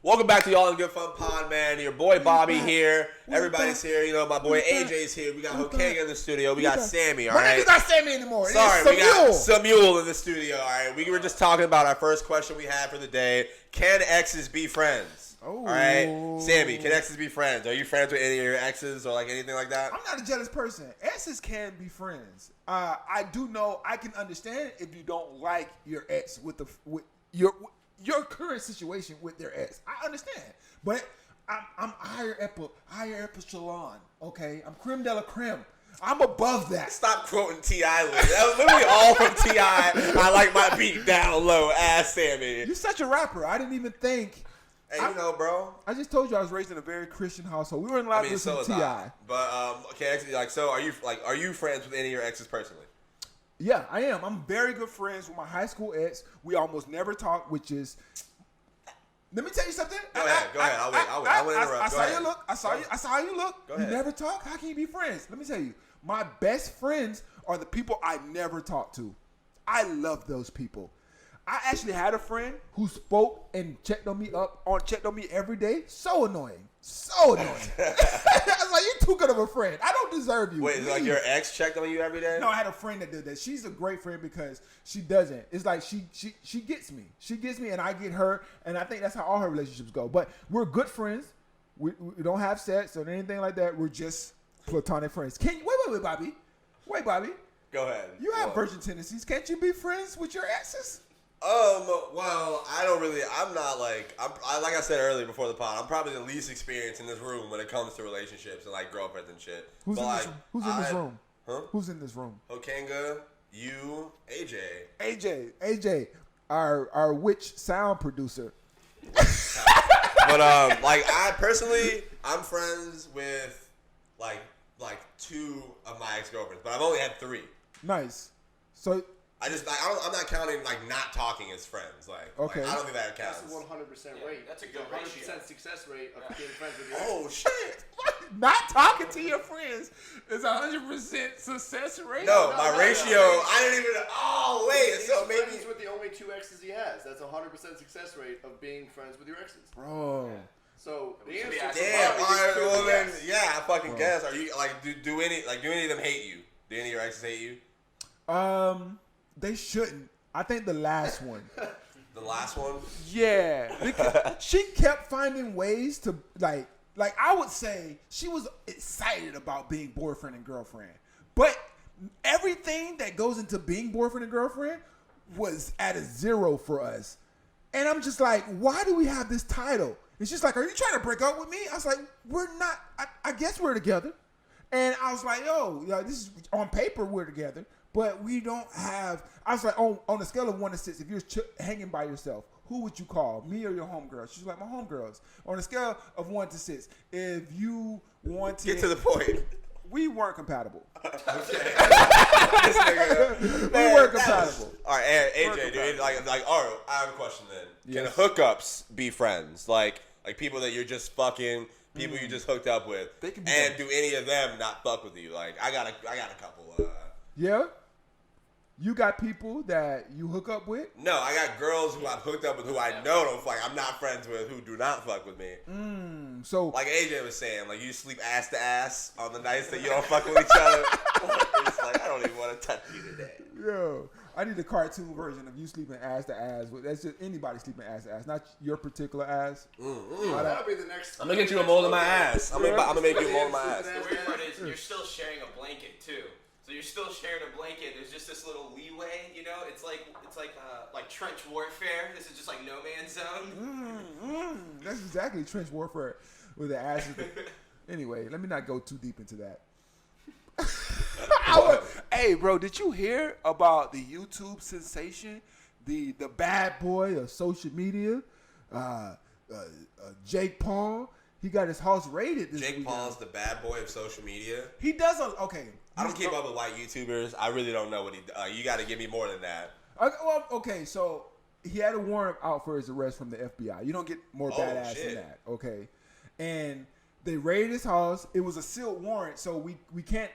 Welcome back to Y'all in Good Fun Pod, man. Your boy Bobby here. Everybody's here. You know, my boy AJ's here. We got Hokega in the studio. We got Sammy, all right? It's not Sammy anymore. Sorry, we got Samuel in the studio, all right? We were just talking about our first question we had for the day. Can exes be friends? Oh. All right? Sammy, can exes be friends? Are you friends with any of your exes or like anything like that? I'm not a jealous person. Exes can be friends. I do know I can understand if you don't like your ex with your current situation with their ex. I understand. But I'm higher echelon, okay? I'm creme de la creme. I'm above that. Stop quoting T.I. That was literally all from T.I. I like my beat down low, ass Sammy. You're such a rapper. I didn't even think. Hey, you know, bro. I just told you I was raised in a very Christian household. We were in allowed to listen to T.I. But, okay, actually, so are you friends with any of your exes personally? Yeah, I am. I'm very good friends with my high school ex. We almost never talk, which is... Let me tell you something. Go ahead. I'll wait. I want to interrupt. I saw you look. I saw how you look. Go you ahead. never talk? How can you be friends? Let me tell you. My best friends are the people I never talk to. I love those people. I actually had a friend who spoke and checked on me every day. So annoying. I was like, you're too good of a friend. I don't deserve you. Wait, is it like your ex checked on you every day? No, I had a friend that did that. She's a great friend because she doesn't. It's like she gets me. She gets me and I get her. And I think that's how all her relationships go. But we're good friends. We don't have sex or anything like that. We're just platonic friends. Can you wait, Bobby? Wait, Bobby. Go ahead. You have virgin tendencies. Can't you be friends with your exes? Well, I'm not like I said earlier before the pod, I'm probably the least experienced in this room when it comes to relationships and like girlfriends and shit. Who's in this room? Huh? Who's in this room? Hokanga, you, AJ. AJ, our witch sound producer. But I personally, I'm friends with like two of my ex-girlfriends, but I've only had 3. Nice. So I'm not counting like not talking as friends. Okay. I don't think that counts. That's a 100% rate. That's a good 100% success rate of being friends with your Oh shit! Not talking to your friends is 100% success rate. No, my ratio. I didn't even. Oh wait, He's so maybe friends with the only 2 exes he has. That's a 100% success rate of being friends with your exes. Bro. So the answer is damn. All right, well then, yes. yeah, I fucking guess. Are you like do any of them hate you? Do any of your exes hate you? They shouldn't. I think the last one. The last one? Yeah. Because she kept finding ways to like I would say she was excited about being boyfriend and girlfriend. But everything that goes into being boyfriend and girlfriend was at a 0 for us. And I'm just like, why do we have this title? And she's like, are you trying to break up with me? I was like, we're not. I guess we're together. And I was like, yo, this is on paper we're together. But we don't have. I was like, on a scale of 1 to 6, if you're hanging by yourself, who would you call, me or your homegirl? She's like, my homegirls. On a scale of 1 to 6, if you want to get to the point, we weren't compatible. Okay. We weren't compatible. All right, AJ, dude, all right, I have a question then. Yes. Can hookups be friends? Like people that you're just fucking, people you just hooked up with, They can be and done. do any of them not fuck with you? Like I got a couple. Yeah. You got people that you hook up with? No, I got girls who I've hooked up with who I know don't fuck. I'm not friends with who do not fuck with me. So like AJ was saying, like you sleep ass to ass on the nights that you don't fuck with each other. It's like I don't even want to touch you today. Yo, I need a cartoon version of you sleeping ass to ass. That's just anybody sleeping ass to ass, not your particular ass. That'll be the next. I'm gonna get you a mold of my ass. I'm gonna make you a mold of my ass. The weird part is you're still sharing a blanket too. So you're still sharing a blanket. There's just this little leeway, you know. It's like trench warfare. This is just like no man's zone. That's exactly trench warfare with the ass. Anyway, let me not go too deep into that. Hey, bro, did you hear about the YouTube sensation, the bad boy of social media, Jake Paul? He got his house raided this weekend. Jake Paul's the bad boy of social media. He does okay. I don't keep up with white YouTubers. I really don't know what he. You got to give me more than that. Okay, so he had a warrant out for his arrest from the FBI. You don't get more badass than that, okay? And they raided his house. It was a sealed warrant, so we can't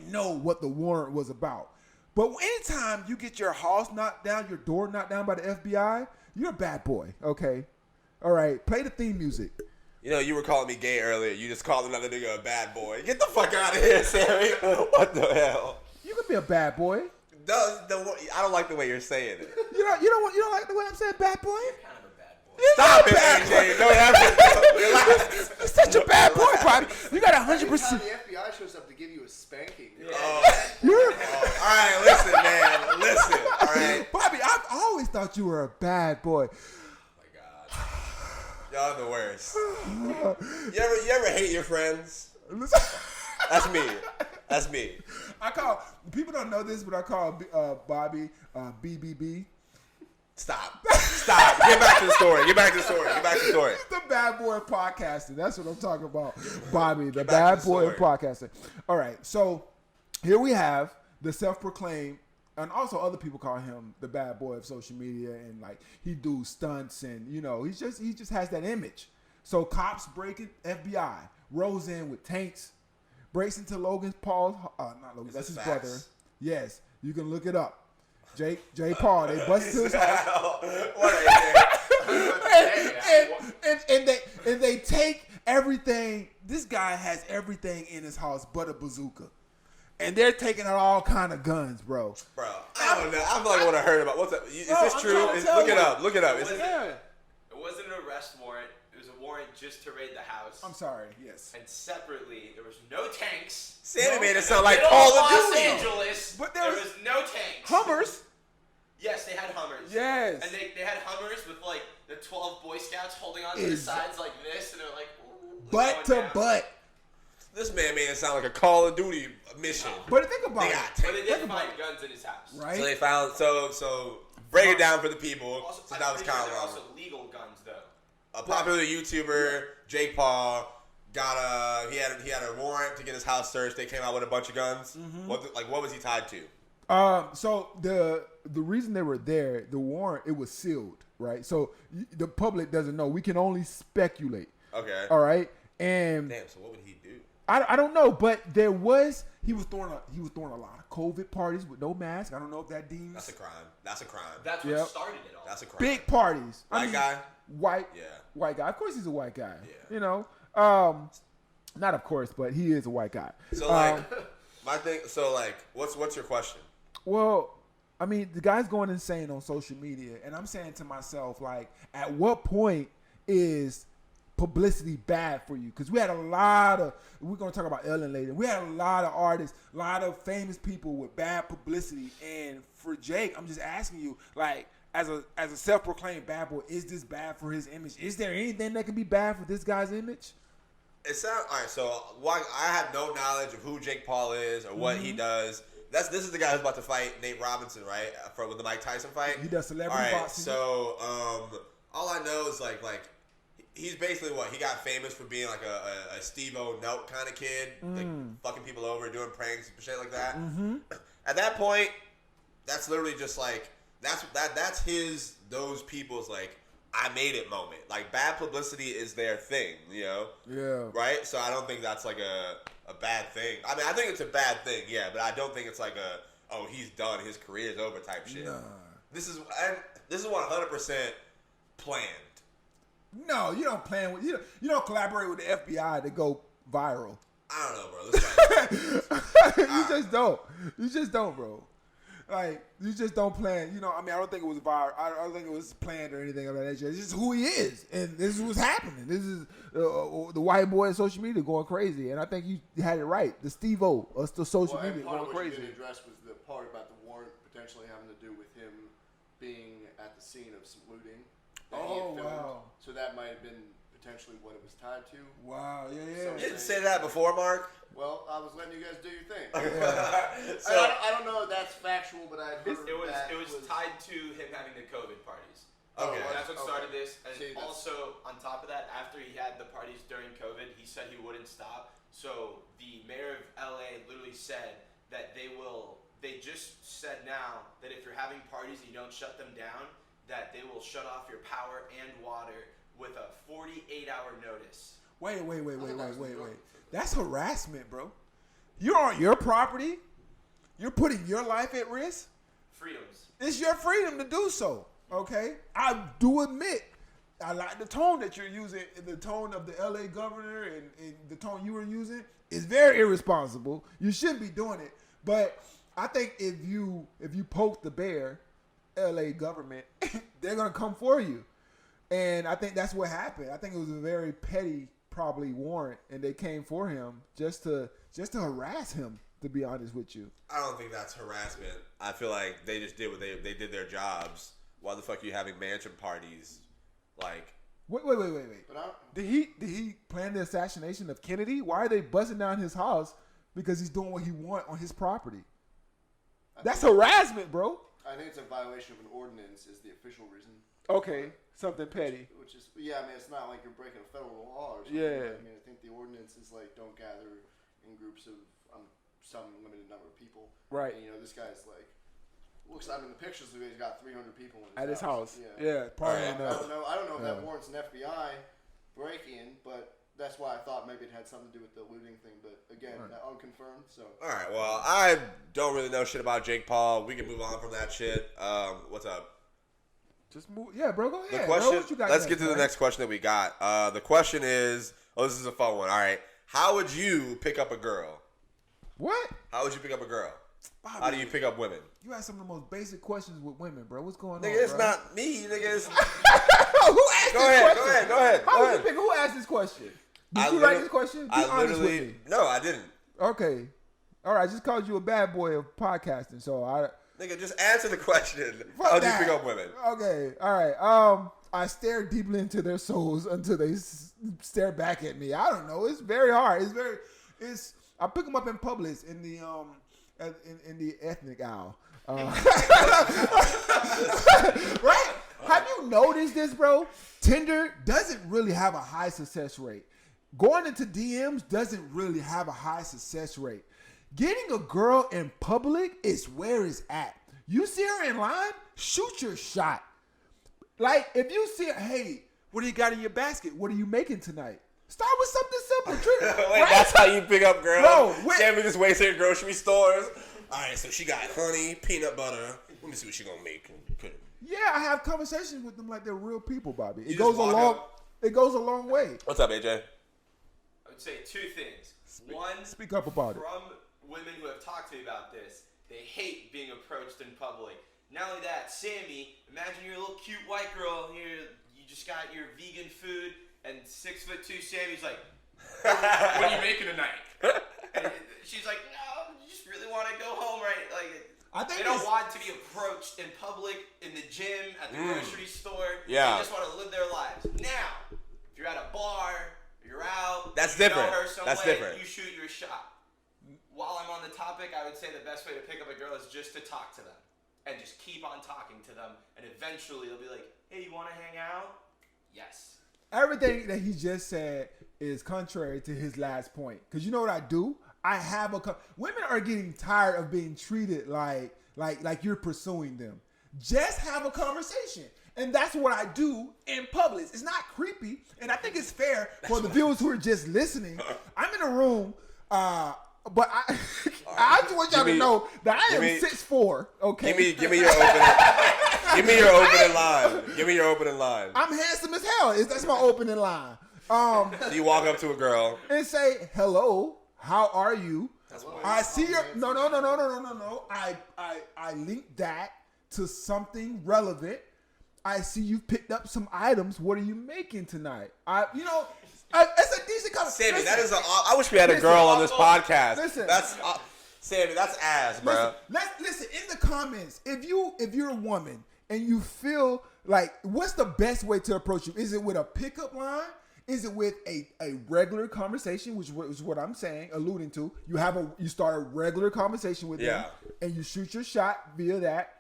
know what the warrant was about. But anytime you get your house knocked down, your door knocked down by the FBI, you're a bad boy, okay? All right, play the theme music. You know, you were calling me gay earlier. You just called another nigga a bad boy. Get the fuck out of here, Sammy. What the hell? You can be a bad boy. I don't like the way you're saying it. You don't like the way I'm saying bad boy? Kind of a bad boy. Stop it, AJ. Don't have to. Relax. You're such a bad boy, Bobby. You got 100%. Anytime the FBI shows up to give you a spanking. All right, listen, man. Listen. All right. Bobby, I've always thought you were a bad boy. Y'all the worst. You ever hate your friends? That's me. That's me. People don't know this, but I call Bobby BBB. Stop. Get back to the story. He's the bad boy podcaster. That's what I'm talking about. Bobby, the bad boy podcaster. All right, so here we have the self-proclaimed, and also other people call him the bad boy of social media, and like he do stunts, and you know he just has that image. So cops break it, FBI rolls in with tanks, breaks into Logan Paul's, not Logan, that's his brother. Yes, you can look it up. J. Paul, they bust into his house. and they take everything. This guy has everything in his house but a bazooka. And they're taking out all kind of guns, bro. Bro, I don't know. I feel like I want to heard about what's that? Is this true? Look it up. It wasn't an arrest warrant. It was a warrant just to raid the house. I'm sorry. Yes. And separately, there was no tanks. Sammy made it sound like Call of Los Duty. Angeles, But there was no tanks. Hummers. Yes, they had Hummers. Yes. And they had Hummers with like the 12 Boy Scouts holding on to the sides like this, and they're like, butt to butt. This man made it sound like a Call of Duty mission. But think about it. But they did find guns in his house. Right. So they found so break it down for the people. Also, So that was kind they're of also legal guns though. a popular YouTuber, Jake Paul, he had a warrant to get his house searched. They came out with a bunch of guns. What was he tied to? So the reason they were there, the warrant, it was sealed, right? So the public doesn't know. We can only speculate. Okay. All right. And damn. So what would he do? I don't know, but he was throwing a lot of COVID parties with no mask. I don't know if that deems That's a crime. That's what started it all. That's a crime. big parties. White guy. White. Yeah. White guy. Of course he's a white guy. Yeah. You know. Not of course, but he is a white guy. So like my thing. So like, what's your question? Well, I mean, the guy's going insane on social media, and I'm saying to myself, like, at what point is publicity bad for you? Because we had a lot of, we're going to talk about Ellen later, we had a lot of artists, a lot of famous people with bad publicity, and for Jake, I'm just asking you, like, as a self-proclaimed bad boy, is this bad for his image? Is there anything that can be bad for this guy's image? It sounds all right. So I have no knowledge of who Jake Paul is or what he does. This is the guy who's about to fight Nate Robinson, right? With the Mike Tyson fight. He does celebrity boxing. So all I know is like he's basically he got famous for being like a Steve-O Note kind of kid, like fucking people over, doing pranks and shit like that. At that point, that's literally just like that's those people's like I made it moment. Like bad publicity is their thing, you know? Yeah. Right? So I don't think that's like a bad thing. I mean, I think it's a bad thing, yeah, but I don't think it's like he's done, his career's over type shit. Nah. This is 100% planned. No, you don't plan with you don't collaborate with the FBI to go viral. I don't know, bro. This like, You just don't, bro. Like, you just don't plan. You know, I mean, I don't think it was viral. I don't think it was planned or anything of that nature. It's just who he is, and this is what's happening. This is the white boy on social media going crazy, and I think you had it right. The Steve-O of the social media part going of what crazy. you didn't address was the part about the warrant potentially having to do with him being at the scene of some looting that he had filmed. Wow. So that might have been potentially what it was tied to. Wow, yeah. you didn't say that before, Mark. Well, I was letting you guys do your thing. So, I don't know if that's factual, but I heard It was tied to him having the COVID parties. Okay. That's what started this. And See, also, on top of that, after he had the parties during COVID, he said he wouldn't stop. So the mayor of LA literally said that they just said now that if you're having parties and you don't shut them down, that they will shut off your power and water with a 48-hour notice. Wait. That's harassment, bro. You're on your property. You're putting your life at risk. Freedoms. It's your freedom to do so. Okay, I do admit I like the tone that you're using. The tone of the LA governor and the tone you were using is very irresponsible. You shouldn't be doing it. But I think if you poke the bear, LA government, they're gonna come for you. And I think that's what happened. I think it was a very petty, probably warrant, and they came for him just to harass him. To be honest with you, I don't think that's harassment. I feel like they just did what they did their jobs. Why the fuck are you having mansion parties? Like, wait. But Did he plan the assassination of Kennedy? Why are they busting down his house because he's doing what he want on his property? That's harassment, bro. I think it's a violation of an ordinance is the official reason. Okay, something petty. Which is, I mean, it's not like you're breaking a federal law or something. Yeah. I mean, I think the ordinance is like don't gather in groups of some limited number of people. Right. And, this guy's like, I mean, the pictures he's got 300 people At his house. Yeah. Probably I enough. don't know if that warrants an FBI break-in, but that's why I thought maybe it had something to do with the looting thing. But again, unconfirmed. So. all right. Well, I don't really know shit about Jake Paul. We can move on from that shit. What's up? Just move. Yeah, bro. Go ahead. The question. Bro, what you got Let's next, get to the man? next question that we got. The question is, this is a fun one. All right. How would you pick up a girl? What? How would you pick up a girl? Bobby, How do you pick up women? You ask some of the most basic questions with women, bro. What's going on? Nigga, it's bro? not me, nigga. It's... Who asked Go this ahead, question? go ahead. How Go would ahead. you pick? Who asked this question? Did I you write this question? Be honest with me. No, I didn't. Okay. All right. I just called you a bad boy of podcasting, so I. Nigga, just answer the question. Fuck How do you that. pick up women? Okay. All right. I stare deeply into their souls until they stare back at me. I don't know. It's very hard. I pick them up in Publix in the ethnic aisle. Right? Have you noticed this, bro? Tinder doesn't really have a high success rate. Going into DMs doesn't really have a high success rate. Getting a girl in public is where it's at. You see her in line, shoot your shot. Like, if you see her, hey, what do you got in your basket? What are you making tonight? Start with something simple. Wait, right? that's how you pick up girls? Bro, wait. Sammy just waits at grocery stores. All right, so she got honey, peanut butter. Let me see what she gonna make. Yeah, I have conversations with them like they're real people, Bobby. You just walk It goes a long way. What's up, AJ? I would say two things. One, Speak up about it. from women who have talked to me about this, they hate being approached in public. Not only that, Sammy, imagine you're a little cute white girl here, you just got your vegan food, and 6'2" Sammy's like, what are you making tonight? And she's like, no, you just really want to go home, right? Like, I think they don't want to be approached in public, in the gym, at the grocery store. Yeah. They just want to live their lives. Now, if you're at a bar, you're out, That's you different. know her some That's way, different. you shoot your shot. While I'm on the topic, I would say the best way to pick up a girl is just to talk to them. And just keep on talking to them. And eventually they'll be like, hey, you want to hang out? Yes. Everything that he just said is contrary to his last point. Because you know what I do? I have women are getting tired of being treated like you're pursuing them. Just have a conversation. And that's what I do in public. It's not creepy. And I think it's fair for the viewers who are just listening. I'm in a room, but I just want y'all to know that I am 6'4", okay? Give me your opening. Give me your opening line. Give me your opening line. I'm handsome as hell. That's my opening line. So you walk up to a girl And say, hello, how are you? Hello. I see your no. I link that to something relevant. I see you've picked up some items. What are you making tonight? It's a decent conversation. Sammy, that is I wish we had a girl on this podcast. Listen. That's Sammy, that's ass, bro. Listen, in the comments, if you're a woman and you feel like, what's the best way to approach you? Is it with a pickup line? Is it with a regular conversation, which is what I'm saying, alluding to? You start a regular conversation with them, and you shoot your shot via that.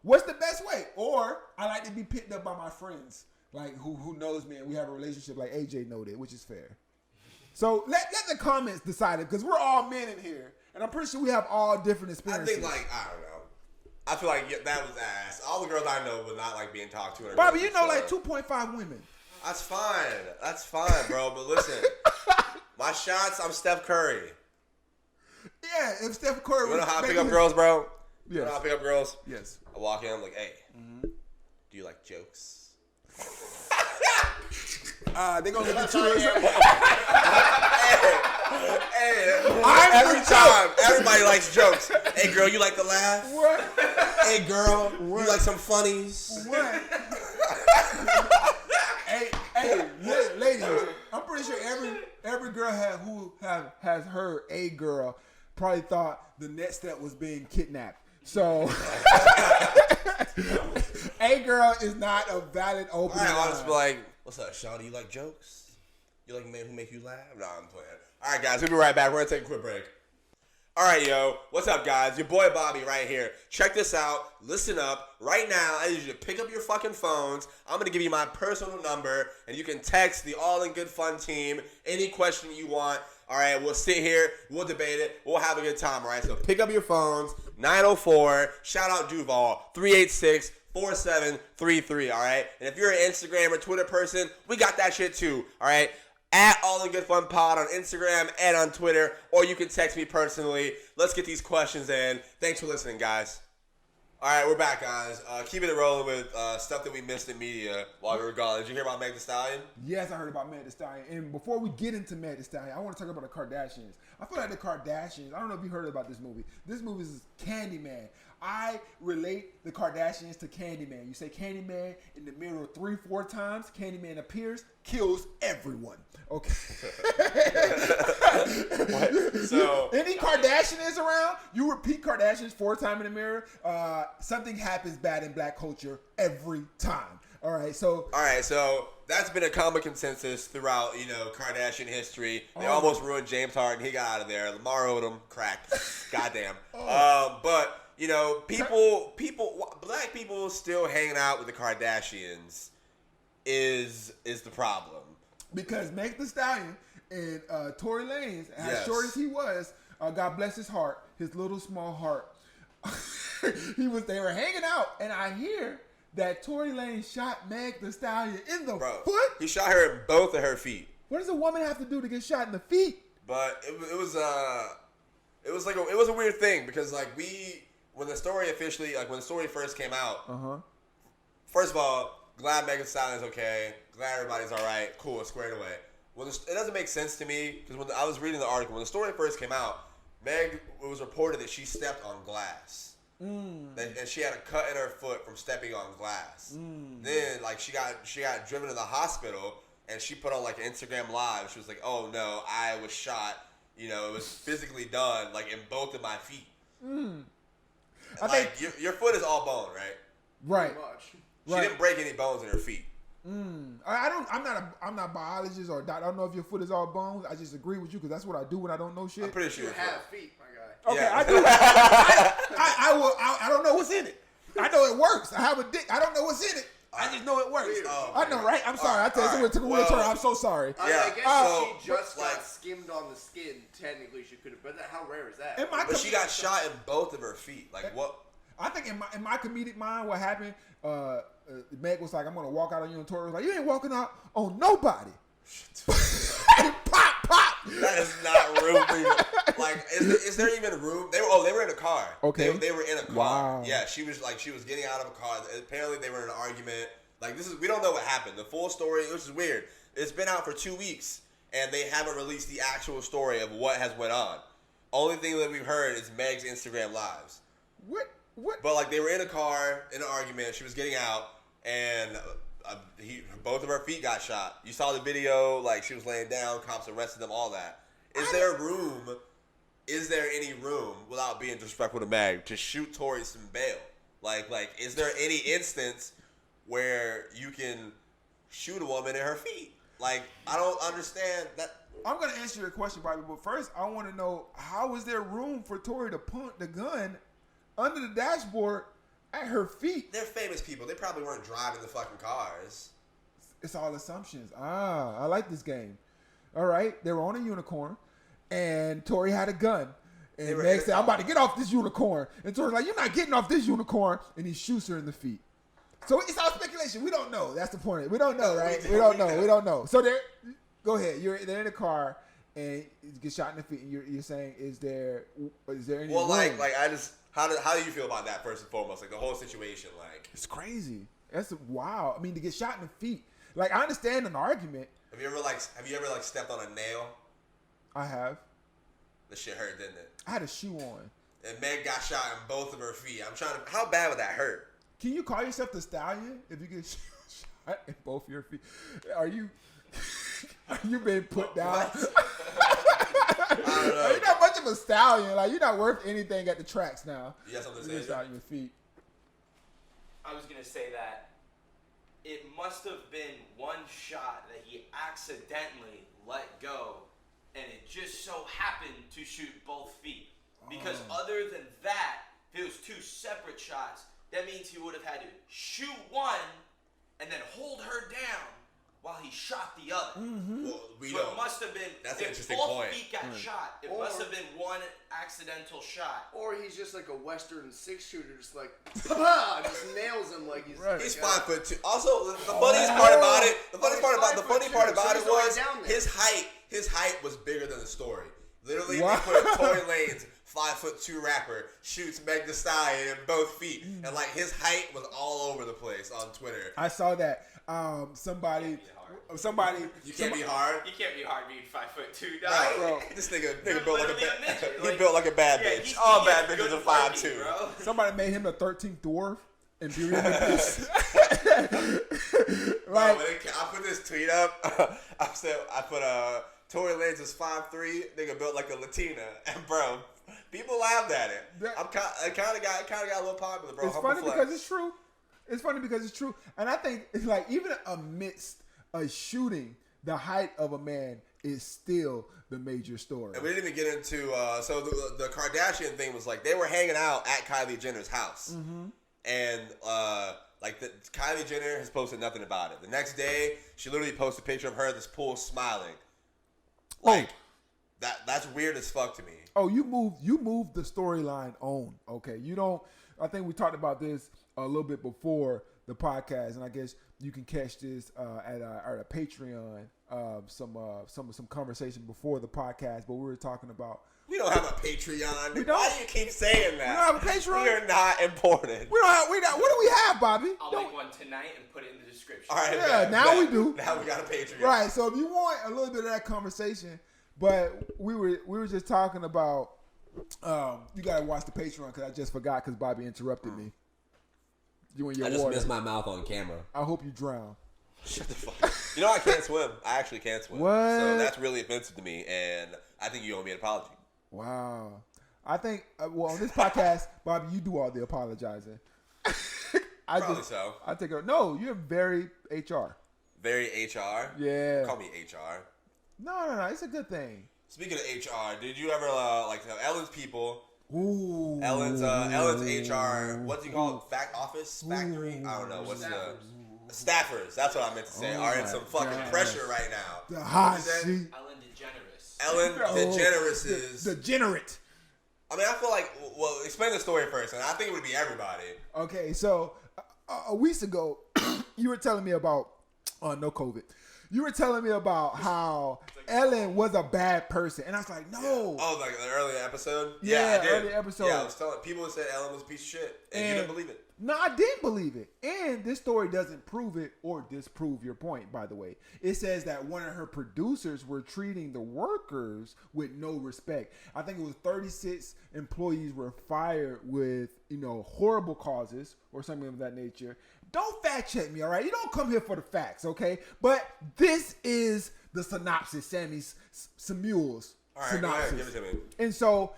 What's the best way? Or I like to be picked up by my friends, like who knows me, and we have a relationship, like AJ noted, which is fair. So let the comments decide it, because we're all men in here, and I'm pretty sure we have all different experiences. I think I don't know. I feel like that was ass. All the girls I know would not like being talked to. Bobby, like 2.5 women. That's fine, bro. But listen, my shots, I'm Steph Curry. Yeah, if Steph Curry You know how I pick up girls, bro? Yes. You know how I pick up girls? Yes. I walk in, I'm like, hey, do you like jokes? They gonna look at you and say, every time, everybody likes jokes. Hey, girl, you like to laugh? what? Hey, girl, you like some funnies? What? hey, ladies, I'm pretty sure every girl has heard a girl probably thought the next step was being kidnapped. So a girl is not a valid opening. I'll just be like, what's up, Sean? Do you like jokes? You like men who make you laugh? Nah, I'm playing. All right, guys, we'll be right back. We're gonna take a quick break. All right, yo, what's up, guys? Your boy Bobby right here. Check this out. Listen up. Right now, I need you to pick up your fucking phones. I'm going to give you my personal number, and you can text the All in Good Fun team any question you want. All right, we'll sit here. We'll debate it. We'll have a good time, all right? So pick up your phones, 904, shout out Duval, 386-4733, all right? And if you're an Instagram or Twitter person, we got that shit too, all right? At All in Good Fun Pod on Instagram and on Twitter, or you can text me personally. Let's get these questions in. Thanks for listening, guys. All right, we're back, guys. Keeping it rolling with stuff that we missed in media while we were gone. Did you hear about Meg Thee Stallion? Yes, I heard about Meg Thee Stallion. And before we get into Meg Thee Stallion, I want to talk about the Kardashians. I feel like the Kardashians, I don't know if you heard about this movie. This movie is Candyman. I relate the Kardashians to Candyman. You say Candyman in the mirror 3-4 times, Candyman appears, kills everyone. Okay. So any Kardashian is around, you repeat Kardashians 4 times in the mirror, something happens bad in black culture every time. All right, so that's been a common consensus throughout, Kardashian history. They almost ruined James Harden. He got out of there. Lamar Odom, cracked. Goddamn. But black people still hanging out with the Kardashians is the problem. Because Meg Thee Stallion and Tory Lanez, as short as he was, God bless his heart, his little small heart, they were hanging out, and I hear that Tory Lanez shot Meg Thee Stallion in the foot. He shot her in both of her feet. What does a woman have to do to get shot in the feet? But it was a weird thing because when the story first came out, first of all, glad Meg Thee Stallion's okay. Glad everybody's all right. Cool, it's squared away. It doesn't make sense to me because when I was reading the article, when the story first came out, it was reported that she stepped on glass. And she had a cut in her foot from stepping on glass. Then she got driven to the hospital and she put on an Instagram live. She was like, "Oh no, I was shot. It was physically done in both of my feet." I think your foot is all bone, right? Right. She didn't break any bones in her feet. I'm not a biologist or doctor. I don't know if your foot is all bones. I just agree with you because that's what I do when I don't know shit. I'm pretty sure You have feet, my guy. Okay, Yeah. I do. I don't know what's in it. I know it works. I have a dick. I don't know what's in it. I just know it works. I know, right? I'm sorry. I tell you, it took a weird turn. I'm so sorry. I guess she just got skimmed on the skin. Technically, she could have. But how rare is that? But she got shot in both of her feet. What? I think in my comedic mind, what happened? Meg was like, "I'm gonna walk out on you," and Tori was like, "You ain't walking out on nobody." Pop. That is not room for you. Is there even room? They were in a car. Okay. They were in a car. Wow. Yeah, she was getting out of a car. Apparently they were in an argument. We don't know what happened. The full story, which is weird. It's been out for 2 weeks and they haven't released the actual story of what has went on. Only thing that we've heard is Meg's Instagram lives. What? But they were in a car in an argument. She was getting out and both of her feet got shot. You saw the video. She was laying down. Cops arrested them. All that. Is there any room, without being disrespectful to Meg, to shoot Tory some bail? Is there any instance where you can shoot a woman in her feet? I don't understand that. I'm gonna answer your question, Bobby, but first I want to know, how is there room for Tory to point the gun under the dashboard at her feet? They're famous people. They probably weren't driving the fucking cars. It's all assumptions. I like this game. All right, they were on a unicorn, and Tory had a gun. And Meg said, "I'm about to get off this unicorn." And Tory's like, "You're not getting off this unicorn." And he shoots her in the feet. So it's all speculation. We don't know. That's the point. We don't know, right? We don't know. So go ahead. They're in a car, and you get shot in the feet. And you're saying, is there any room? How do you feel about that, first and foremost? The whole situation, It's crazy. That's wow. I mean, to get shot in the feet. Like, I understand an argument. Have you ever stepped on a nail? I have. The shit hurt, didn't it? I had a shoe on. And Meg got shot in both of her feet. How bad would that hurt? Can you call yourself the Stallion if you get shot in both your feet? Are you being put down? I don't know. You're not much of a stallion. Like, you're not worth anything at the tracks now. You got something to You're say? just out your feet. I was gonna say that it must have been one shot that he accidentally let go, and it just so happened to shoot both feet. Because other than that, if it was two separate shots, that means he would have had to shoot one and then hold her down while he shot the other. Well, we So don't. it must have been. That's an if interesting both point. feet got shot, it Or- must have been one accidental shot. Or he's just like a Western six-shooter, just like, pa just nails him like he's. Right. He's like, 5'2". Also, the funniest part about it, the funny part about it so was he's down there. his height was bigger than the story. Literally, Wow. they put Tory Lanez, 5'2" rapper, shoots Meg Thee Stallion in both feet, and like his height was all over the place on Twitter. I saw that. Somebody. You can't be hard. You can't be hard being 5'2", dog. Right. Bro. This nigga You're built like a literally a bad. midget. He Like, built like a bad Yeah, bitch. he- All he bad gets bitches good are parking, 5'2". bro. Somebody made him the 13th dwarf and Beauty and the Beast. Like, Like, I put this tweet up. I put Tory Lanez is 5'3", nigga built like a Latina, and bro, people laughed at it. I kind of got a little popular, bro. it's Humble funny flex. because it's true. It's funny because it's true. And I think it's like, even amidst a shooting, the height of a man is still the major story. And we didn't even get into so the Kardashian thing was like they were hanging out at Kylie Jenner's house, and Kylie Jenner has posted nothing about it. The next day, she literally posted a picture of her at this pool smiling. Like that's weird as fuck to me. Oh, you moved the storyline on. Okay, you don't. I think we talked about this a little bit before the podcast, and I guess you can catch this at a Patreon. Some conversation before the podcast, but we were talking about. We don't have a Patreon. We don't? Why do you keep saying that? We don't have a Patreon? We are not important. We don't have. What do we have, Bobby? I'll make one tonight and put it in the description. All right. Yeah, bet, now bet. we do. Now we got a Patreon. Right. So if you want a little bit of that conversation, but we were just talking about. You gotta watch the Patreon because I just forgot because Bobby interrupted me. You and your I just water. missed my mouth on camera. I hope you drown. Shut the fuck up. You know I can't swim. I actually can't swim. What? So that's really offensive to me, and I think you owe me an apology. Wow. I think, on this podcast, Bobby, you do all the apologizing. Probably so. I take it. No, you're very HR. Very HR. Yeah. Call me HR. No. It's a good thing. Speaking of HR, did you ever Ellen's people? Ooh. Ellen's HR. What's he called? Office factory? I don't know. What's the staffers? That's what I meant to say. Oh Are in my some fucking God. pressure right now. The hot What is that? seat. Ellen DeGeneres. Ellen DeGeneres is. DeGenerate. I mean, I feel like. Well, explain the story first, and I think it would be everybody. Okay, so a week ago, you were telling me about no COVID. You were telling me about how Ellen was a bad person, and I was like, no. Oh, like the earlier episode? Yeah, I did. early episode. Yeah, I was telling people that said Ellen was a piece of shit, and you didn't believe it. No, I didn't believe it. And this story doesn't prove it or disprove your point, by the way. It says that one of her producers were treating the workers with no respect. I think it was 36 employees were fired with, horrible causes or something of that nature. Don't fact check me, all right? You don't come here for the facts, okay? But this is the synopsis, Sammy's Samuel's All right, synopsis. go ahead, give it to me. And so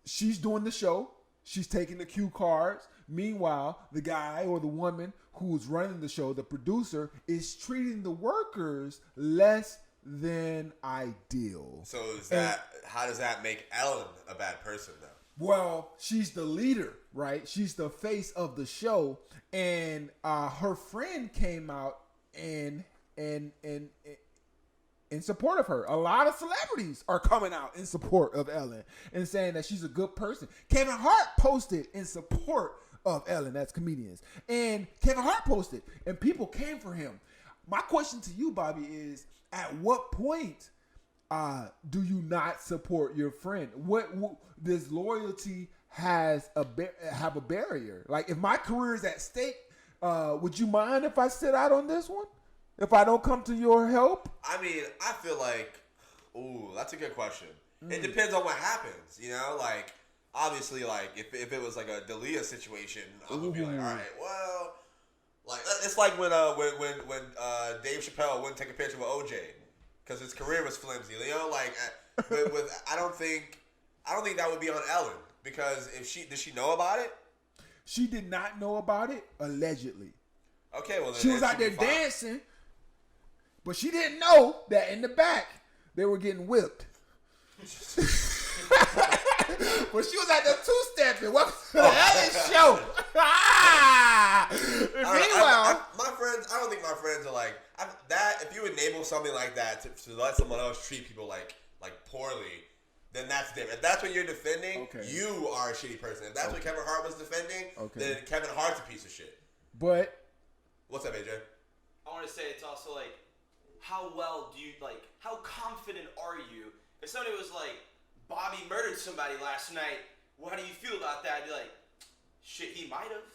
she's doing the show. She's taking the cue cards. Meanwhile, the guy or the woman who's running the show, the producer, is treating the workers less than ideal. So how does that make Ellen a bad person, though? Well, she's the leader, right? She's the face of the show, and her friend came out and in support of her. A lot of celebrities are coming out in support of Ellen and saying that she's a good person. Kevin Hart posted in support of Ellen. That's comedians. And Kevin Hart posted, and people came for him. My question to you, Bobby, is at what point do you not support your friend? What does loyalty have a barrier? Like, if my career is at stake, would you mind if I sit out on this one? if I don't come to your help? I mean, I feel like, ooh, that's a good question. It depends on what happens, you know? Like, obviously, like, if it was like a D'Elia situation, I would be like, all right, well, like, it's like when Dave Chappelle wouldn't take a picture with OJ because his career was flimsy, you know? Like, I don't think that would be on Ellen because did she know about it? She did not know about it, allegedly. Okay, well, then she was out there dancing, but she didn't know that in the back they were getting whipped. But she was out there two-stepping. Welcome to the Ellen Show. Meanwhile, my friends, I don't think my friends are like that. If you enable something like that to let someone else treat people like poorly, then that's different. If that's what you're defending, you are a shitty person. If that's what Kevin Hart was defending, then Kevin Hart's a piece of shit. But what's up, AJ? I want to say it's also like, how well do you like? How confident are you? If somebody was like, Bobby murdered somebody last night, well, how do you feel about that? I'd be like, shit, he might have.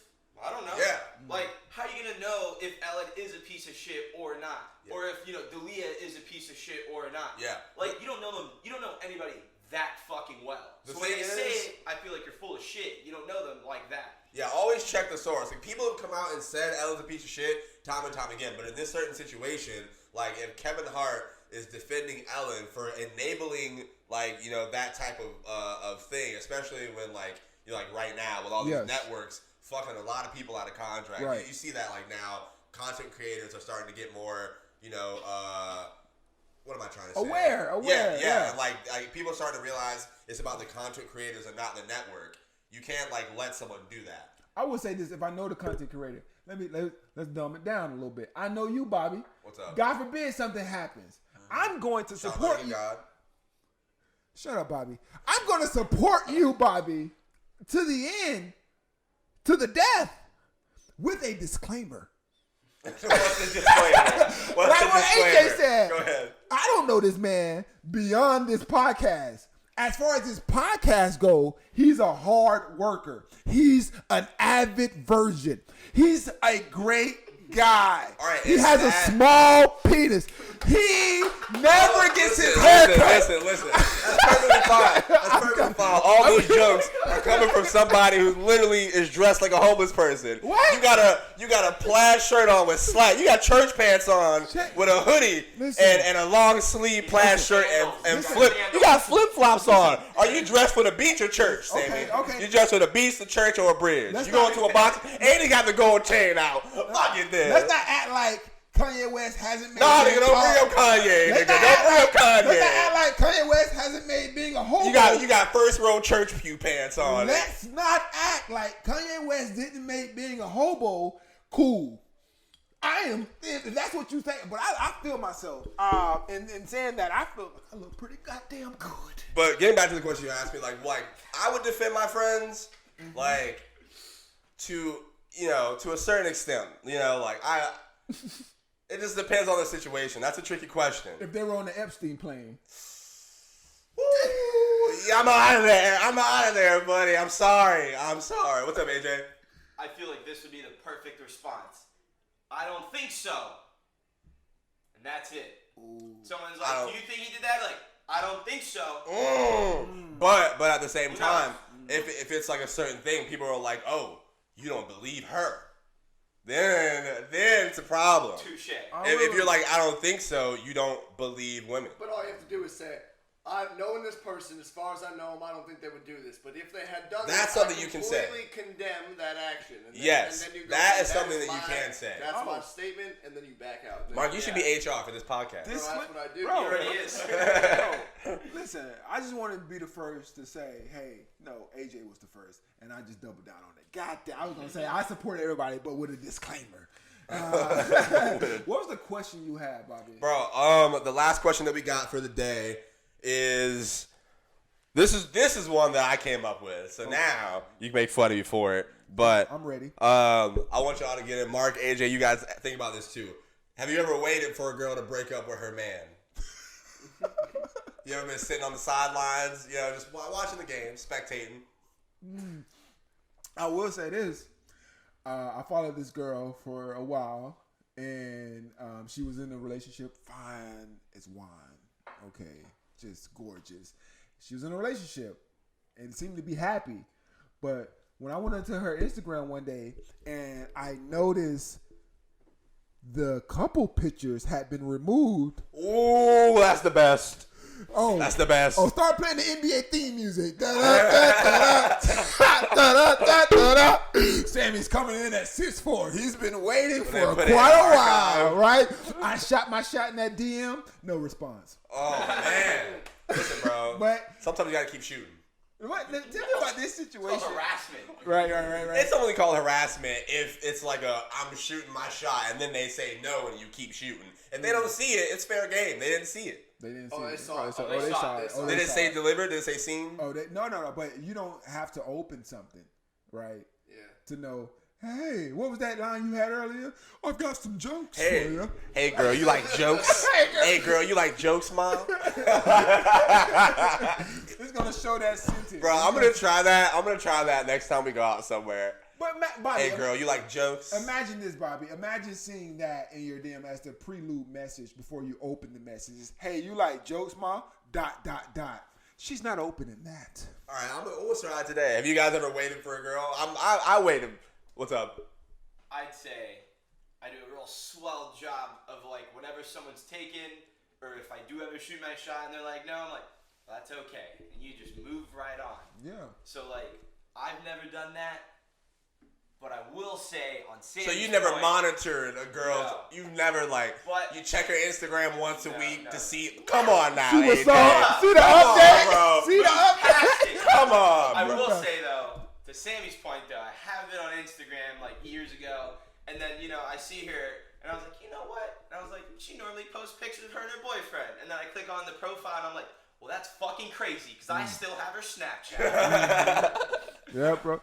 I don't know. Yeah. Like, how are you gonna know if Ellen is a piece of shit or not, or if D'Elia is a piece of shit or not? Yeah. Like, you don't know them. You don't know anybody that fucking well. So when they say it, I feel like you're full of shit. You don't know them like that. Yeah, always check the source. Like, people have come out and said Ellen's a piece of shit time and time again, but in this certain situation, like if Kevin Hart is defending Ellen for enabling that type of thing, especially when like right now with all these networks fucking a lot of people out of contract. Right. You see that like now content creators are starting to get more, what am I trying to say? Aware. Yeah. Like people are starting to realize it's about the content creators and not the network. You can't like let someone do that. I would say this: if I know the content creator, let's dumb it down a little bit. I know you, Bobby. What's up? God forbid something happens. I'm going to support you. God. Shut up, Bobby. I'm going to support you, Bobby, to the end, to the death, with a disclaimer. What's the disclaimer? What's the disclaimer? AJ said. Go ahead. I don't know this man beyond this podcast. As far as his podcast go, he's a hard worker. He's an avid virgin. He's a great guy. All right, he has a small penis. He never gets his hair cut. Listen. That's perfectly fine. That's perfectly fine. All these jokes are coming from somebody who literally is dressed like a homeless person. What? You got a plaid shirt on with slack. You got church pants on with a hoodie and a long sleeve plaid shirt and flip. You got flip flops on. Are you dressed for the beach or church, Sammy? Okay. You dressed for the beach, the church, or a bridge? You going to a box and he got the gold chain out. Fuck it there. Let's not act like Kanye West hasn't made. No, nigga, don't bring up Kanye. Nigga, don't bring up Kanye. Let's not act like Kanye West hasn't made being a homo. You got first row church pew pants on. Let's not act like Kanye West didn't make being a hobo cool. I am, if that's what you think, but I feel myself. In saying that, I feel I look pretty goddamn good. But getting back to the question you asked me, like I would defend my friends, like to a certain extent. It just depends on the situation. That's a tricky question. If they were on the Epstein plane. Yeah, I'm out of there, buddy. I'm sorry. What's up, AJ? I feel like this would be the perfect response. I don't think so. And that's it. Ooh. Someone's like, do you think he did that? Like, I don't think so. But at the same time, if it's like a certain thing, people are like, oh, you don't believe her. Then it's a problem. Touche. If you're like, I don't think so, you don't believe women. But all you have to do is say, knowing this person, as far as I know them, I don't think they would do this. But if they had done that's something you can say. Completely condemn that action. And yes, and then you go, that is something that you can say. That's my statement, and then you back out. Mark, you should be HR for this podcast. That's what I do. Bro, he already is. Bro, listen, I just wanted to be the first to say, hey, no, AJ was the first, and I just doubled down on it. God damn, I was gonna say I support everybody, but with a disclaimer. What was the question you had, Bobby? Bro, the last question that we got for the day is this is one that I came up with. So now you can make fun of me for it, but I'm ready. I want y'all to get it. Mark, AJ, you guys think about this too. Have you ever waited for a girl to break up with her man? You ever been sitting on the sidelines, just watching the game, spectating? I will say this. I followed this girl for a while, and She was in a relationship, fine as wine. Okay, just gorgeous. She was in a relationship and seemed to be happy. But when I went into her Instagram one day and I noticed the couple pictures had been removed. Ooh, that's the best. Oh, that's the best. Oh, start playing the NBA theme music. Da-da-da-da-da-da-da-da-da. Sammy's coming in at 6'4". He's been waiting for quite a while, right? I shot my shot in that DM. No response. Oh, man. Listen, bro. But sometimes you got to keep shooting. What? Tell me about this situation. It's harassment. Right. It's only called harassment if it's like I'm shooting my shot and then they say no and you keep shooting. If they don't see it, it's fair game. They didn't see it. They didn't Oh, see they it. saw it. They saw it. Did it say delivered? Did it say seen? Oh, no. But you don't have to open something, right? Yeah. To know. Hey, what was that line you had earlier? I've got some jokes for you. Hey, girl, you like jokes? Hey, girl, you like jokes, Mom? It's gonna show that sentence, bro. I'm gonna try that. I'm gonna try that next time we go out somewhere. But Bobby, hey, girl, you like jokes? Imagine this, Bobby. Imagine seeing that in your DM as the prelude message before you open the messages. Hey, you like jokes, Mom? ... She's not opening that. All right, what's try today? Have you guys ever waited for a girl? I waited. What's up? I'd say I do a real swell job of like whenever someone's taken, or if I do ever shoot my shot and they're like, no, I'm like, well, that's okay, and you just move right on. Yeah. So like, I've never done that, but I will say on Sammy's So you never point, monitored a girl's. No. You've never you check her Instagram once a week no. to see. Come on now, See AJ. the update, bro. See the update. Come on, I bro. will say though, to Sammy's point though, I have it on Instagram like years ago, and then I see her, and I was like, you know what? And I was like, she normally posts pictures of her and her boyfriend, and then I click on the profile, and I'm like, well, that's fucking crazy, because I still have her Snapchat. Yeah, bro.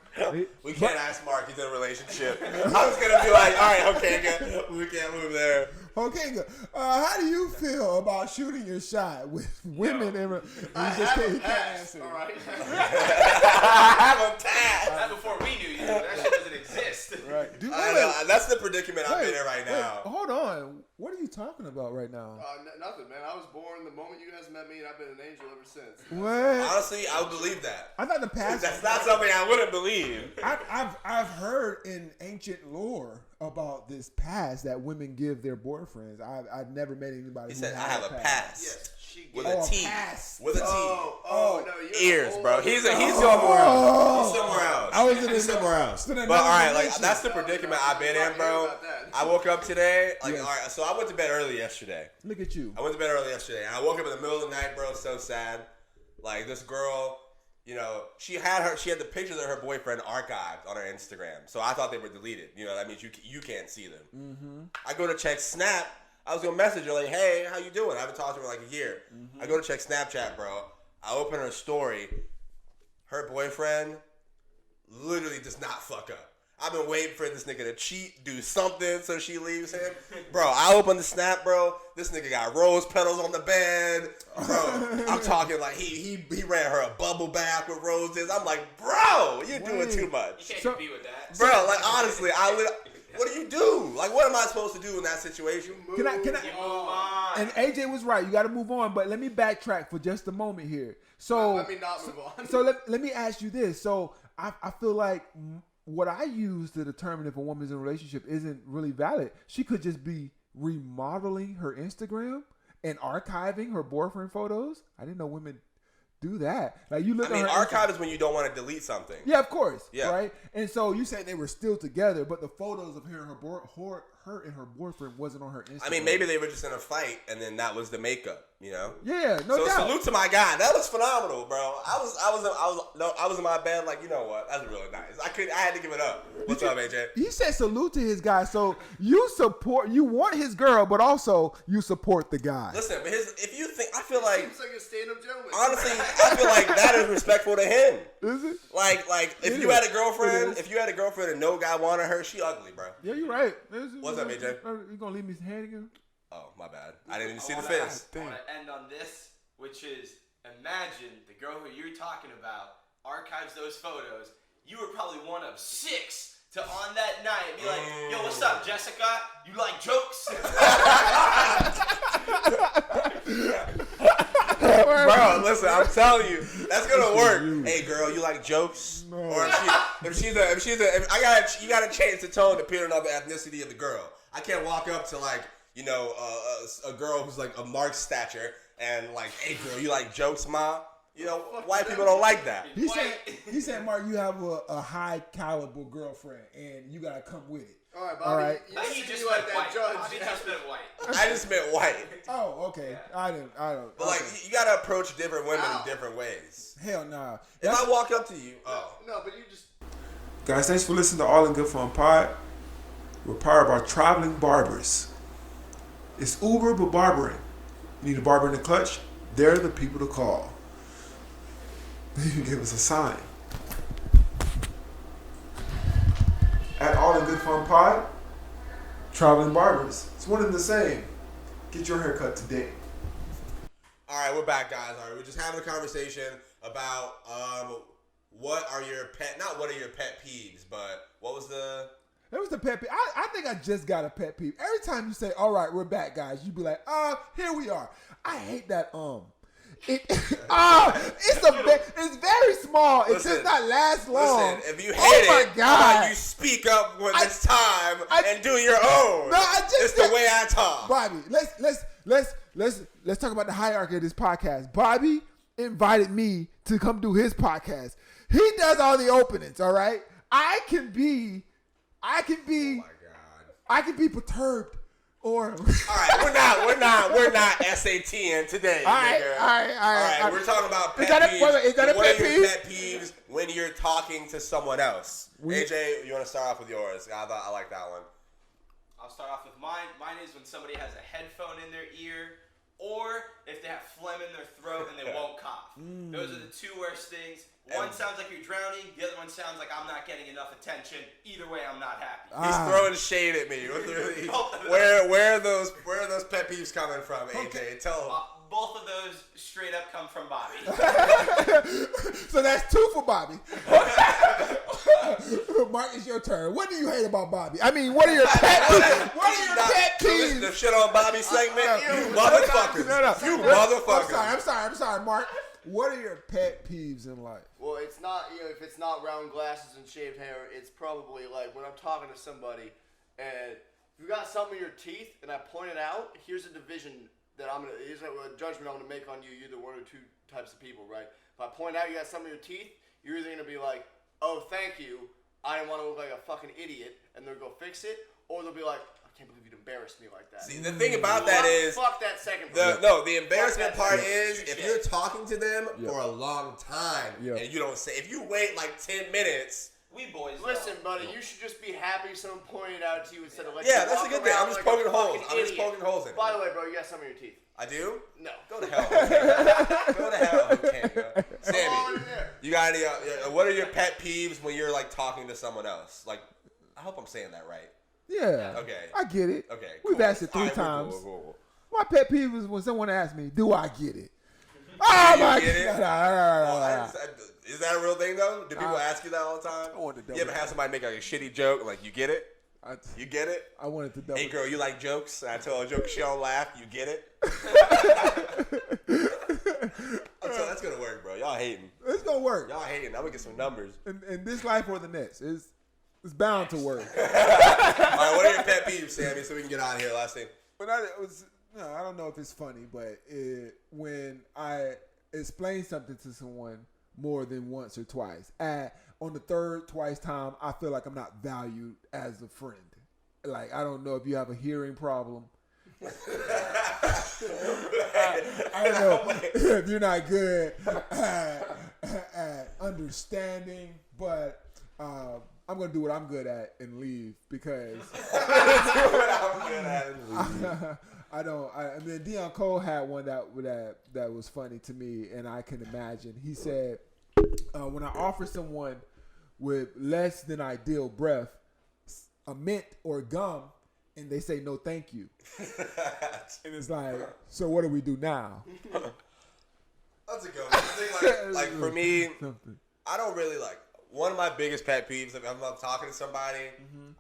We can't ask Mark. He's in a relationship. I was gonna be like, all right, okay, good. We can't move there. Okay, good. How do you feel about shooting your shot with women? You just can't answer. All right. I have a task. Not before we knew you. That shit doesn't exist. Right. That's the predicament I'm in right now. Hold on. What are you talking about right now? Nothing, man. I was born the moment you guys met me, and I've been an angel ever since. What? Honestly, I would believe that. I thought the past. That's not something I wouldn't believe. I've heard in ancient lore about this pass that women give their boyfriends. I've never met anybody. He who said, had I have a pass. Yes, she With gets a T. pass. With a T. Oh, no, you're Ears, bro. He's somewhere else. Oh. He's somewhere else. I was in He's somewhere else. But all right, like that's the predicament I've been in, bro. I woke up today, like, all right. So I went to bed early yesterday. Look at you. I went to bed early yesterday, and I woke up in the middle of the night, bro. So sad. Like this girl, she had the pictures of her boyfriend archived on her Instagram. So I thought they were deleted. That means you can't see them. Mm-hmm. I go to check Snap. I was gonna message her like, hey, how you doing? I haven't talked to her in like a year. Mm-hmm. I go to check Snapchat, bro. I open her story. Her boyfriend literally does not fuck up. I've been waiting for this nigga to cheat, do something so she leaves him. Bro, I open the Snap, bro. This nigga got rose petals on the bed. Bro, I'm talking like he ran her a bubble bath with roses. I'm like, bro, you're doing too much. You can't compete with that. Bro, like honestly, what do you do? Like, what am I supposed to do in that situation? Can I? You move on. And AJ was right. You got to move on. But let me backtrack for just a moment here. So let me not move on. So let me ask you this. So I feel like what I use to determine if a woman's in a relationship isn't really valid. She could just be remodeling her Instagram and archiving her boyfriend photos. I didn't know women do that. Like you look. I mean, at her archive is when you don't want to delete something. Yeah, of course. Yeah. Right. And so you say they were still together, but the photos of her and her boyfriend wasn't on her Instagram. I mean, maybe they were just in a fight, and then that was the makeup. Yeah, no doubt. So salute to my guy. That was phenomenal, bro. I was in my bed like, you know what? That's really nice. I had to give it up. What's up, AJ? He said salute to his guy. So you want his girl, but also you support the guy. Listen, but I feel like, Seems like a stand-up gentleman. honestly, I feel like that is respectful to him. Is it? Like if you had a girlfriend, and no guy wanted her, she ugly, bro. Yeah, you're right. What's up, AJ? You gonna leave me his hand again? Oh, my bad. I didn't even see the face. I want to end on this, which is imagine the girl who you're talking about archives those photos. You were probably one of 6 to on that night be like, yo, what's up, Jessica? You like jokes? I'm telling you, that's gonna work. Hey, girl, you like jokes? No. Or you gotta change the tone depending on the ethnicity of the girl. I can't walk up to like, you know, a girl who's like a Mark's stature and like, hey, girl, you like jokes, ma? You know, white people don't like that. He said, Mark, you have a high caliber girlfriend and you gotta come with it. All right, Bobby. All right. I think he just meant white. Bobby just meant white. I just meant white. Oh, okay. I don't. But like, you gotta approach different women in different ways. Hell nah. If I walk up to you, No, but you just. Guys, thanks for listening to All in Good Fun Pod. We're powered by Traveling Barbers. It's Uber, but barbering. Need a barber in the clutch? They're the people to call. They even give us a sign. At All in Good Fun Pod, Traveling Barbers. It's one and the same. Get your haircut today. all right, we're back, guys. All right, we're just having a conversation about what are your pet peeves, but what was the... That was the pet peeve. I think I just got a pet peeve. Every time you say, all right, we're back, guys, you be like, here we are. I hate that, it's very small. It does not last long. Listen, if you hate my it, God. how about you speak up when it's time and do your own? No, it's the way I talk. Bobby, let's talk about the hierarchy of this podcast. Bobby invited me to come do his podcast. He does all the openings, all right? I can be Oh my God. I can be perturbed or All right, we're not SATing today. All right, nigga. all right. We're talking about pet Is that a- peeves. wait, is that a What pet are your peeve? pet peeves when you're talking to someone else? AJ, you want to start off with yours? I like that one. I'll start off with mine. Mine is when somebody has a headphone in their ear, or if they have phlegm in their throat and they won't cough. Those are the two worst things. One sounds like you're drowning. The other one sounds like I'm not getting enough attention. Either way, I'm not happy. He's throwing shade at me. Where are those pet peeves coming from, AJ? Tell him. Both of those straight up come from Bobby. So that's two for Bobby. Mark, it's your turn. What do you hate about Bobby? I mean, what are your pet peeves? What are your pet Listen peeves? to shit on Bobby segment. You motherfuckers. No. You motherfuckers. I'm sorry, Mark. What are your pet peeves in life? Well, it's not, if it's not round glasses and shaved hair, it's probably like when I'm talking to somebody and you got something in your teeth and I point it out, here's a division that here's a judgment I'm gonna make on you. You're either one or two types of people, right? If I point out you got something in your teeth, you're either gonna be like, oh, thank you, I didn't want to look like a fucking idiot, and they'll go fix it, or they'll be like, I can't believe you'd embarrass me like that. See, the thing about that is... Fuck that second part. The embarrassment part is if you're talking to them for a long time and you don't say... If you wait like 10 minutes... We boys Listen, know. buddy, you should just be happy someone pointed it out to you instead of letting Yeah, you that's a walk good thing. I'm around just like poking a holes. fucking I'm just idiot. poking holes in it. By the way, bro, you got some in your teeth. I do? No. Go to hell. Go to hell. Sammy, on in there. you got any... what are your pet peeves when you're like talking to someone else? Like, I hope I'm saying that right. Yeah. Okay. I get it. Okay. We've cool. asked it 3 All right, times. Cool. My pet peeve is when someone asks me, do I get it? Oh, my get it? God. Is that a real thing though? Do people ask you that all the time? I want to double You ever have somebody make like a shitty joke, like you get it? You get it? I wanted to double. Hey girl, you like jokes? I tell her a joke, she don't laugh. You get it? So that's gonna work, bro. Y'all hating. It's going to work. Y'all hating. I'm gonna get some numbers. In this life or the next. It's bound to work. All right, what are your pet peeves, Sammy? So we can get out of here. Last thing. But I don't know if it's funny, but when I explain something to someone more than once or twice, on the third, twice time, I feel like I'm not valued as a friend. Like, I don't know if you have a hearing problem. I don't know if you're not good at understanding, but I'm going to do what I'm good at and leave because I don't. And then Deion Cole had one that was funny to me, and I can imagine. He said, when I offer someone with less than ideal breath a mint or gum, and they say no, thank you, and it's like, so what do we do now? That's a good one. I think like for me, I don't really like. One of my biggest pet peeves, if I'm talking to somebody,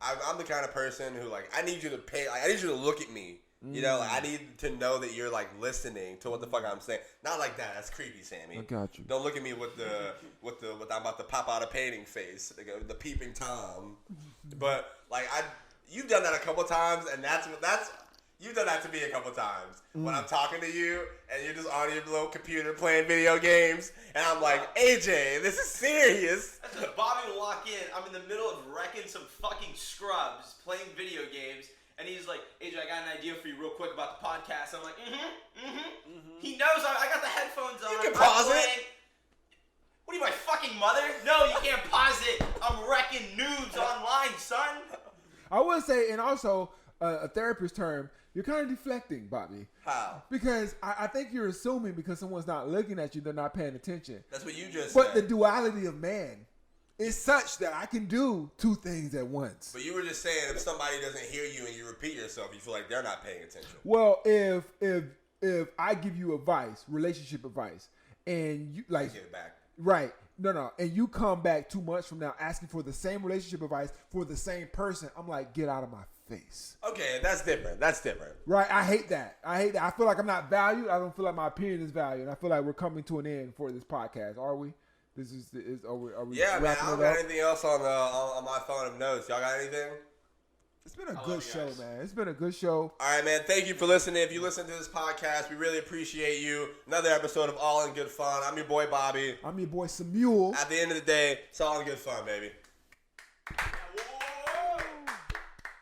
I'm the kind of person who like I need you to look at me You know, like, I need to know that you're like listening to what the fuck I'm saying. Not like that. That's creepy, Sammy. I got you. Don't look at me with with I'm about to pop out a painting face, the peeping Tom. But like you've done that a couple times, and that's you've done that to me a couple times when I'm talking to you and you're just on your little computer playing video games, and I'm like, AJ, this is serious. That's when Bobby will walk in. I'm in the middle of wrecking some fucking scrubs playing video games. And he's like, AJ, I got an idea for you real quick about the podcast. I'm like, He knows I got the headphones on. You can pause it. What are you, my fucking mother? No, you can't pause it. I'm wrecking nudes online, son. I would say, and also a therapist term, you're kind of deflecting, Bobby. How? Because I think you're assuming because someone's not looking at you, they're not paying attention. That's what you just But said. the duality of man is such that I can do two things at once. But you were just saying if somebody doesn't hear you and you repeat yourself, you feel like they're not paying attention. Well, if I give you advice, relationship advice, and you like Give it back. right, no, and you come back 2 months from now asking for the same relationship advice for the same person, I'm like, get out of my face. Okay, that's different. Right, I hate that. I feel like I'm not valued. I don't feel like my opinion is valued. And I feel like we're coming to an end for this podcast. Are we? Are we Yeah, man. I don't got up? anything else on my phone of notes. Y'all got anything? It's been a good show, man. It's been a good show. All right, man. Thank you for listening. If you listen to this podcast, we really appreciate you. Another episode of All in Good Fun. I'm your boy Bobby. I'm your boy Samuel. At the end of the day, it's all in good fun, baby.